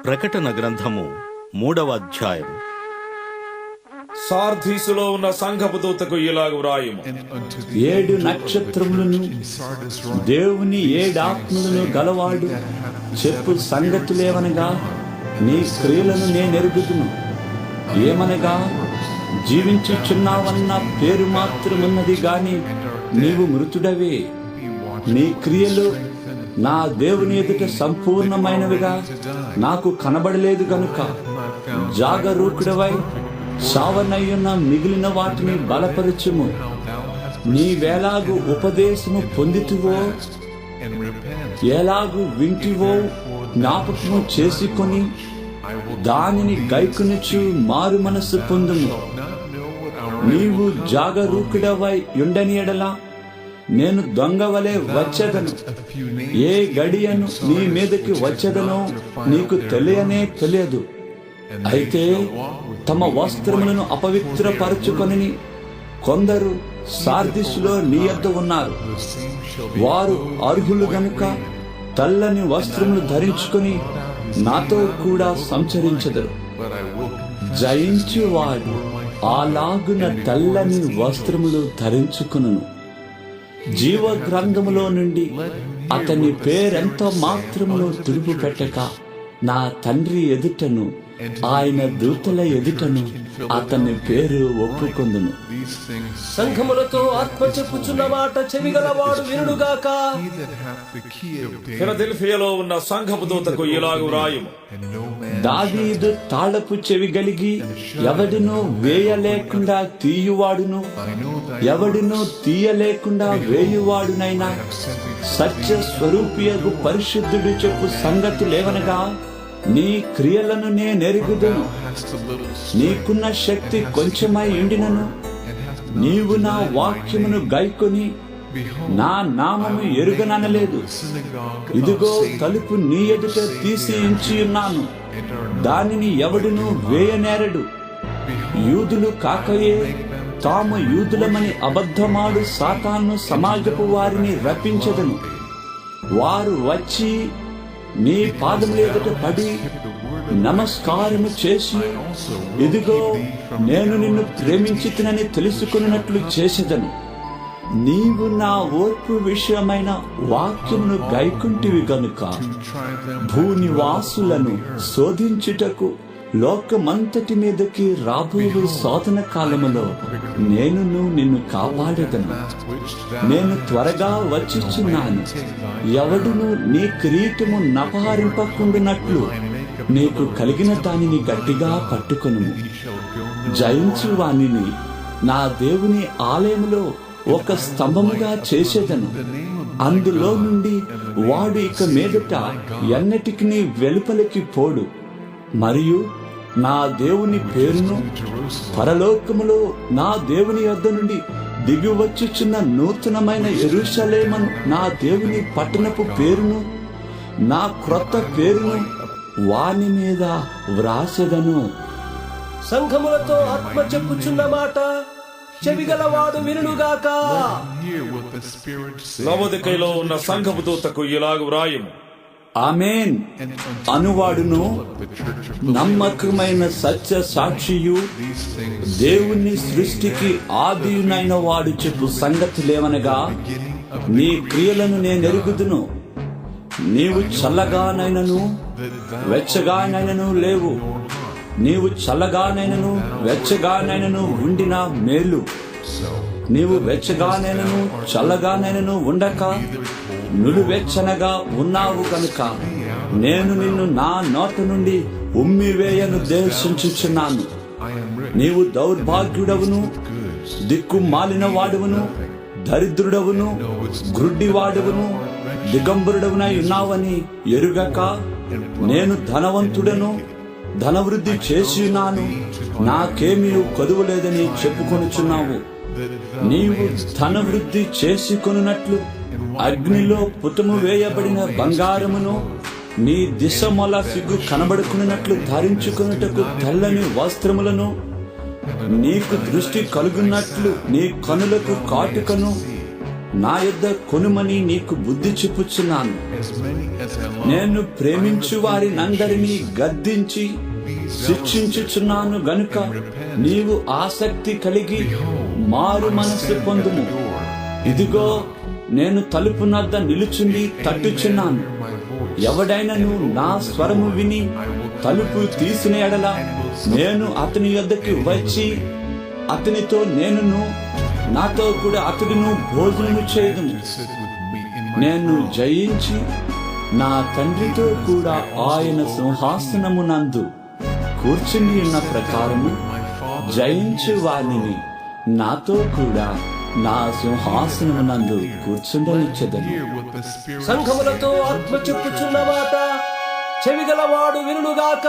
ప్రకటన గ్రంథము 3వ అధ్యాయం. సార్దీసులో ఉన్న సంఘపు దూతకు ఇలాగ వ్రాయుము. 7 నక్షత్రములను దేవుని 7 ఆత్మలను గలవాడు చెప్పు సంగతులేవనగా, నీ క్రియలను నేనెరుగుదును. ఏమనగా, జీవించుచున్నావన్న పేరు మాత్రమున్నది గాని నీవు మృతుడవే. నీ క్రియలు నా దేవుని ఎదుట సంపూర్ణమైనవిగా నాకు కనబడలేదు గనుక జాగరూకుడవై సావనయ్యున్న మిగిలిన వాటిని బలపరచుము. నీవేలాగు ఉపదేశము పొందితివో, ఎలాగు వింటివో జ్ఞాపకము చేసుకొని దానిని గైకొనుచు మారు మనస్సు పొందుము. నీవు జాగరూకుడవై ఉండని ఎడల నేను దొంగవలే వచ్చేదను. ఏ గడియను నీ మీదకి వచ్చేదనో నీకు తెలియదు. అయితే తమ వస్త్రములను అపవిత్రపరచుకొని కొందరు సార్దిస్సులో నీ యొద్ద ఉన్నారు. వారు అర్హులు గనుక తెల్లని వస్త్రములు ధరించుకొని నాతో కూడా సంచరించెదరు. జయించువాడు అలాగున తెల్లని వస్త్రములు ధరించుకును. జీవ గ్రంథములో నుండి అతని పేరెంత మాత్రమును తుడుపు పెట్టక నా తండ్రి ఎదుటను ఆయన దూతల ఎదుటను అతని పేరు ఒప్పుకొందును. సంఘములతో ఆత్మ చెప్పుచున్న మాట చెవిగలవాడు వినుగాక. ఫిలదెల్ఫియాలో ఉన్న సంఘపు దూతకు ఇలాగ వ్రాయుము. దావీదు తాళపు చెవి గలిగి ఎవడునూ వేయలేకుండా తీయువాడును, ఎవడునూ తీయలేకుండా వేయువాడునైనా సత్య స్వరూపియగు పరిశుద్ధుడు చెప్పు సంగతి లేవనగా, నీ క్రియలను నేనెరుగుదును. నీకున్న శక్తి కొంచెమై ఉండినను నీవు నా వాక్యమును గైకొని నా నామము ఎరుగననలేదు. ఇదిగో తలుపు నీ ఎదుట తీసి ఉంచి ఉన్నాను, దానిని ఎవడునూ వేయనేరడు. యూదులు కాకయే తాము యూదులమని అబద్ధమాడు సాతాను సమాజపు వారిని రప్పించదను. వారు వచ్చి నీ పాదముల ఎదుట పడి నమస్కారము చేసి, ఇదిగో నేను నిన్ను ప్రేమించితినని తెలుసుకున్నట్లు చేసేదను. నీవు నా ఓర్పు విషయమైన వాక్యమును గైకుంటివి గనుక భూనివాసులను శోధించుటకు లోకమంతటి మీదకి రాబోయే శోధన కాలములో నిన్ను కాపాడేదను. నేను త్వరగా వచ్చిచున్నాను. ఎవడును నీ కిరీటము నపహరింపకుండునట్లు నీకు కలిగిన దానిని గట్టిగా పట్టుకొను. జయించు వానిని నా దేవుని ఆలయములో ఒక స్తంభముగా చేసేదను. అందులో నుండి వాడు ఇక మీదట ఎన్నటికి వెలుపలికి పోడు. మరియు నా దేవుని పేరును, పరలోకములో నా దేవుని యొద్ద నుండి దిగివచ్చుచున్న నూతనమైన యెరూషలేమును, నా దేవుని పట్టణపు పేరును, నా క్రొత్త పేరును వాని మీద వ్రాసెదను. సంఘములతో ఆత్మ చెప్పుచున్న మాట చెవిగలవాడు వినుగాక. లవొదికయలో ఉన్న సంఘపు దూతకు ఇలాగ వ్రాయుము. ఆమేన్ అనువాడును నమ్మకమైన సత్య సాక్షియు దేవుని సృష్టికి ఆదియునైన వాడు చెప్పు సంగతులేవనగా, నీ క్రియలను నేనెరుగుదును. నీవు చల్లగానైనను వెచ్చగానైనను లేవు. నీవు చల్లగానైనను వెచ్చగానైనను ఉండిన మేలు. నీవు వెచ్చగానైనను చల్లగానైనను ఉండక నులువెచ్చనగా ఉన్నావు కనుక నేను నిన్ను నా నోట నుండి ఉమ్మివేయను ఉద్దేశించుచున్నాను. నీవు దౌర్భాగ్యుడవును, దిక్కు మాలిన వాడువును, దరిద్రుడవును, గ్రుడ్డివాడువును, దిగంబరుడవునై ఉన్నావని ఎరుగక నేను ధనవంతుడను, ధనవృద్ధి చేసి ఉన్నాను, నాకేమీ కొదువలేదని చెప్పుకొనుచున్నావు. నీవు ధనవృద్ధి చేసుకొనున్నట్లు అగ్నిలో పుటము వేయబడిన బంగారమును, నీ దిశమొల సిగ్గు కనబడుకున్నట్లు ధరించుకొనుటకు తెల్లని వస్త్రములను, నీకు దృష్టి కలుగున్నట్లు నీ కనులకు కాటుకను, నా యొద్ద కొనుమని నీకు బుద్ధి చెప్పుచున్నాను. నేను ప్రేమించు వారినందరినీ గద్దించి శిక్షించుచున్నాను గనుక నీవు ఆసక్తి కలిగి మారు మనస్సు పొందుము. ఇదిగో నేను తలుపు నద్ద నిలుచుండి తట్టుచున్నాను. ఎవడైనను నా స్వరము విని తలుపు తీసిన ఎడల నేను అతని యొద్దకు వచ్చి అతనితో నేనును నాతో కూడా అతడును భోజనము చేయుదుము. నేను జయించి నా తండ్రితో కూడా ఆయన సింహాసనమునందు కూర్చుని ఉన్న ప్రకారము జయించు వారిని నాతో కూడా నా సింహాసనమునందు కూర్చుండనిచ్చెదను. సంఘములతో ఆత్మ చెప్పుచున్న మాట చెవిగలవాడు వినుగాక.